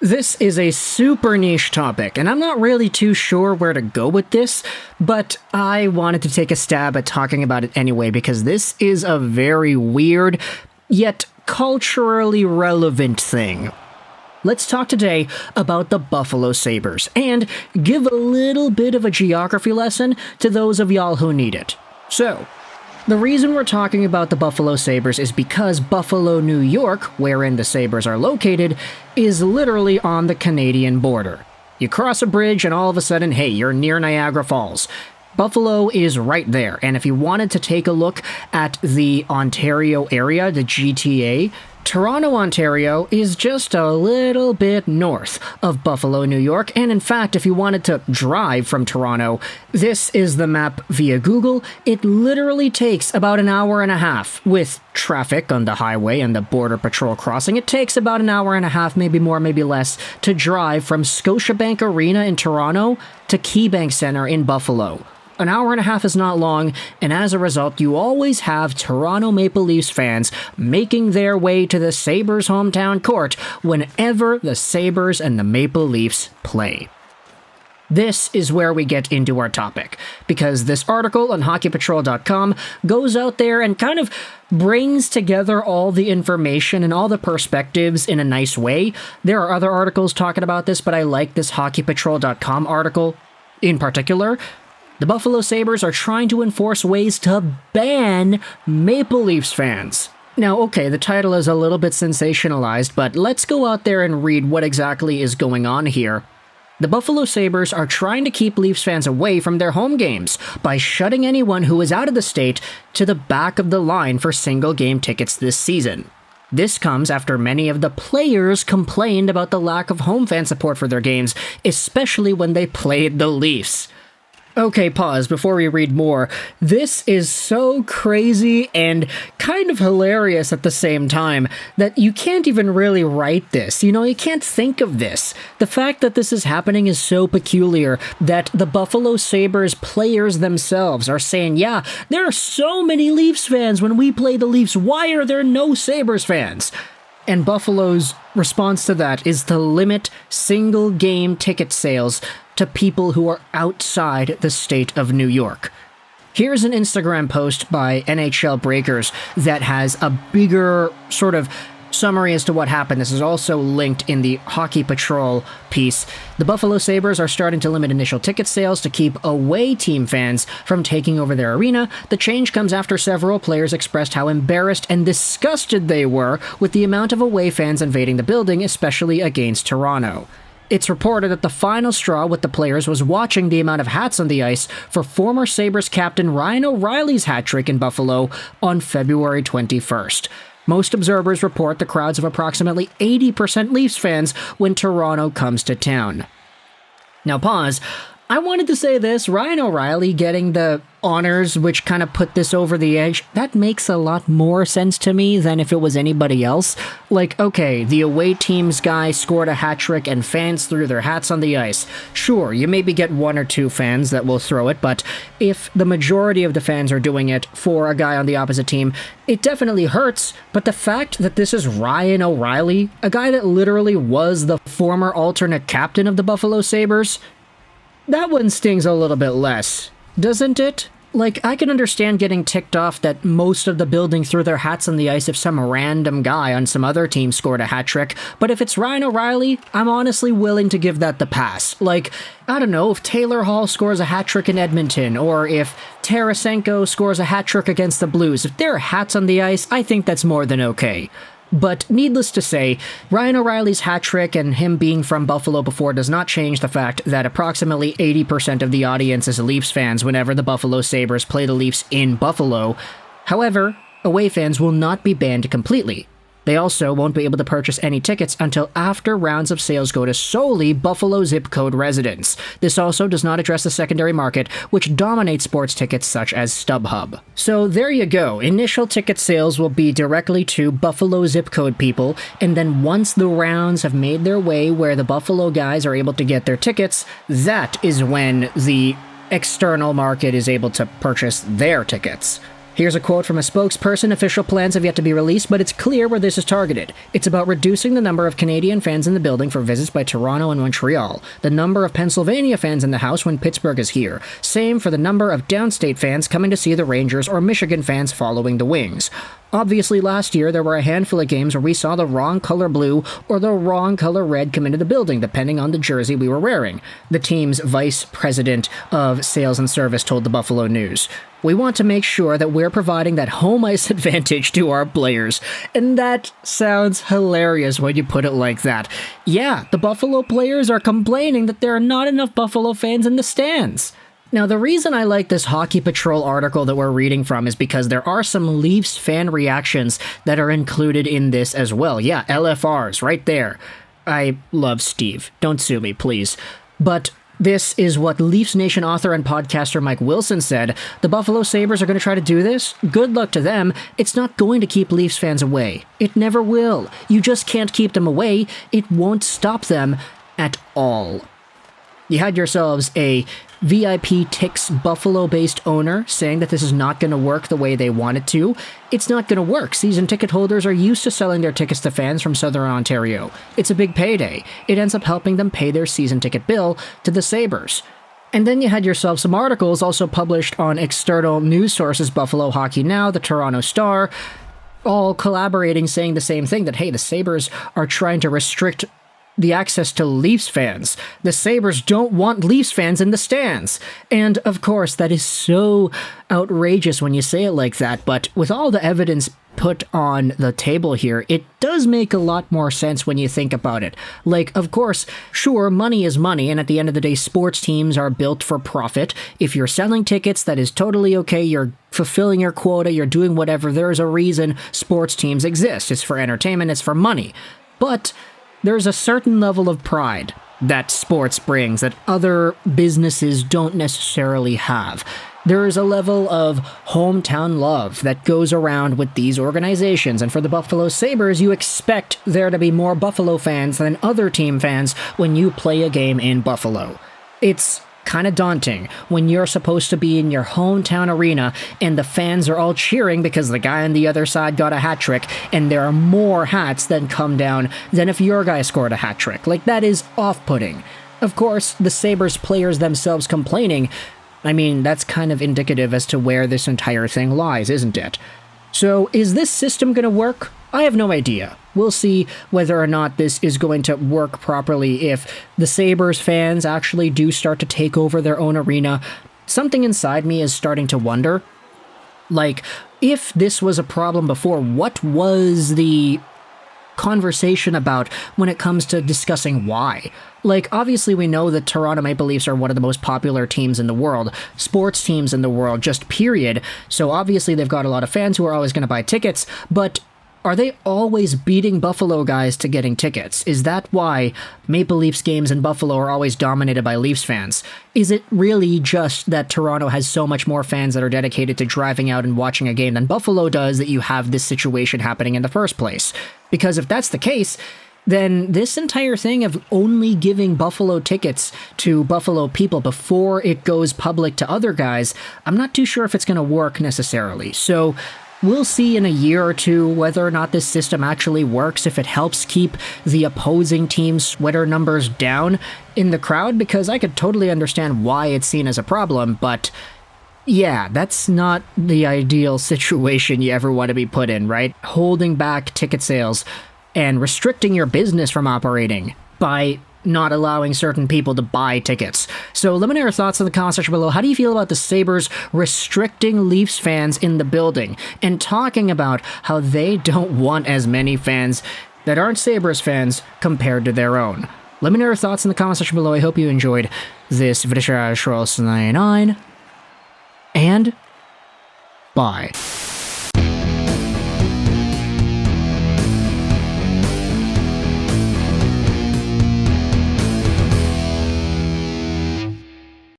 This is a super niche topic, and I'm not really too sure where to go with this, but I wanted to take a stab at talking about it anyway because this is a very weird, yet culturally relevant thing. Let's talk today about the Buffalo Sabres, and give a little bit of a geography lesson to those of y'all who need it. So, the reason we're talking about the Buffalo Sabres is because Buffalo, New York, wherein the Sabres are located, is literally on the Canadian border. You cross a bridge and all of a sudden, hey, you're near Niagara Falls. Buffalo is right there, and if you wanted to take a look at the Ontario area, the GTA, Toronto, Ontario is just a little bit north of Buffalo, New York, and in fact, if you wanted to drive from Toronto, this is the map via Google. It literally takes about an hour and a half. With traffic on the highway and the border patrol crossing, it takes about an hour and a half, maybe more, maybe less, to drive from Scotiabank Arena in Toronto to KeyBank Center in Buffalo. An hour and a half is not long, and as a result, you always have Toronto Maple Leafs fans making their way to the Sabres' hometown court whenever the Sabres and the Maple Leafs play. This is where we get into our topic, because this article on hockeypatrol.com goes out there and kind of brings together all the information and all the perspectives in a nice way. There are other articles talking about this, but I like this hockeypatrol.com article in particular. The Buffalo Sabres are trying to enforce ways to ban Maple Leafs fans. Now, okay, the title is a little bit sensationalized, but let's go out there and read what exactly is going on here. The Buffalo Sabres are trying to keep Leafs fans away from their home games by shutting anyone who is out of the state to the back of the line for single-game tickets this season. This comes after many of the players complained about the lack of home fan support for their games, especially when they played the Leafs. Okay, pause before we read more. This is so crazy and kind of hilarious at the same time that you can't even really write this. You can't think of this. The fact that this is happening is so peculiar that the Buffalo Sabres players themselves are saying, yeah, there are so many Leafs fans when we play the Leafs. Why are there no Sabres fans? And Buffalo's response to that is to limit single-game ticket sales to people who are outside the state of New York. Here's an Instagram post by NHL Breakers that has a bigger sort of summary as to what happened. This is also linked in the Hockey Patrol piece. The Buffalo Sabres are starting to limit initial ticket sales to keep away team fans from taking over their arena. The change comes after several players expressed how embarrassed and disgusted they were with the amount of away fans invading the building, especially against Toronto. It's reported that the final straw with the players was watching the amount of hats on the ice for former Sabres captain Ryan O'Reilly's hat trick in Buffalo on February 21st. Most observers report the crowds of approximately 80% Leafs fans when Toronto comes to town. Now pause. I wanted to say this, Ryan O'Reilly getting the honors which kind of put this over the edge, that makes a lot more sense to me than if it was anybody else. Like, okay, the away team's guy scored a hat trick and fans threw their hats on the ice. Sure, you maybe get one or two fans that will throw it, but if the majority of the fans are doing it for a guy on the opposite team, it definitely hurts. But the fact that this is Ryan O'Reilly, a guy that literally was the former alternate captain of the Buffalo Sabres, that one stings a little bit less, doesn't it? Like, I can understand getting ticked off that most of the building threw their hats on the ice if some random guy on some other team scored a hat trick, but if it's Ryan O'Reilly, I'm honestly willing to give that the pass. Like, I don't know, if Taylor Hall scores a hat trick in Edmonton, or if Tarasenko scores a hat trick against the Blues, if there are hats on the ice, I think that's more than okay. But needless to say, Ryan O'Reilly's hat trick and him being from Buffalo before does not change the fact that approximately 80% of the audience is Leafs fans whenever the Buffalo Sabres play the Leafs in Buffalo. However, away fans will not be banned completely. They also won't be able to purchase any tickets until after rounds of sales go to solely Buffalo zip code residents. This also does not address the secondary market, which dominates sports tickets such as StubHub. So there you go. Initial ticket sales will be directly to Buffalo zip code people, and then once the rounds have made their way where the Buffalo guys are able to get their tickets, that is when the external market is able to purchase their tickets. Here's a quote from a spokesperson. Official plans have yet to be released, but it's clear where this is targeted. It's about reducing the number of Canadian fans in the building for visits by Toronto and Montreal, the number of Pennsylvania fans in the house when Pittsburgh is here, same for the number of downstate fans coming to see the Rangers or Michigan fans following the Wings. Obviously, last year, there were a handful of games where we saw the wrong color blue or the wrong color red come into the building, depending on the jersey we were wearing, the team's vice president of sales and service told the Buffalo News. We want to make sure that we're providing that home ice advantage to our players. And that sounds hilarious when you put it like that. Yeah, the Buffalo players are complaining that there are not enough Buffalo fans in the stands. Now, the reason I like this Hockey Patrol article that we're reading from is because there are some Leafs fan reactions that are included in this as well. Yeah, LFRs, right there. I love Steve. Don't sue me, please. But this is what Leafs Nation author and podcaster Mike Wilson said. The Buffalo Sabres are going to try to do this? Good luck to them. It's not going to keep Leafs fans away. It never will. You just can't keep them away. It won't stop them at all. You had yourselves a VIP Tix Buffalo-based owner saying that this is not going to work the way they want it to. It's not going to work. Season ticket holders are used to selling their tickets to fans from Southern Ontario. It's a big payday. It ends up helping them pay their season ticket bill to the Sabres. And then you had yourself some articles also published on external news sources, Buffalo Hockey Now, the Toronto Star, all collaborating saying the same thing, that, hey, the Sabres are trying to restrict the access to Leafs fans. The Sabres don't want Leafs fans in the stands. And, of course, that is so outrageous when you say it like that, but with all the evidence put on the table here, it does make a lot more sense when you think about it. Like, of course, sure, money is money, and at the end of the day, sports teams are built for profit. If you're selling tickets, that is totally okay. You're fulfilling your quota, you're doing whatever. There's a reason sports teams exist. It's for entertainment, it's for money. But there's a certain level of pride that sports brings that other businesses don't necessarily have. There is a level of hometown love that goes around with these organizations, and for the Buffalo Sabres, you expect there to be more Buffalo fans than other team fans when you play a game in Buffalo. It's kind of daunting when you're supposed to be in your hometown arena and the fans are all cheering because the guy on the other side got a hat trick, and there are more hats that come down than if your guy scored a hat trick. Like, that is off-putting. Of course, the Sabres players themselves complaining, I mean, that's kind of indicative as to where this entire thing lies, isn't it? So, is this system going to work? I have no idea. We'll see whether or not this is going to work properly if the Sabres fans actually do start to take over their own arena. Something inside me is starting to wonder, like, if this was a problem before, what was the conversation about when it comes to discussing why? Like, obviously we know that Toronto Maple Leafs are one of the most popular teams in the world, sports teams in the world, just period. So obviously they've got a lot of fans who are always going to buy tickets, but are they always beating Buffalo guys to getting tickets? Is that why Maple Leafs games in Buffalo are always dominated by Leafs fans? Is it really just that Toronto has so much more fans that are dedicated to driving out and watching a game than Buffalo does that you have this situation happening in the first place? Because if that's the case, then this entire thing of only giving Buffalo tickets to Buffalo people before it goes public to other guys, I'm not too sure if it's going to work necessarily. So we'll see in a year or two whether or not this system actually works, if it helps keep the opposing team's sweater numbers down in the crowd, because I could totally understand why it's seen as a problem, but yeah, that's not the ideal situation you ever want to be put in, right? Holding back ticket sales and restricting your business from operating by not allowing certain people to buy tickets. So let me know your thoughts in the comment section below. How do you feel about the Sabres restricting Leafs fans in the building and talking about how they don't want as many fans that aren't Sabres fans compared to their own? Let me know your thoughts in the comment section below. I hope you enjoyed this video. And bye.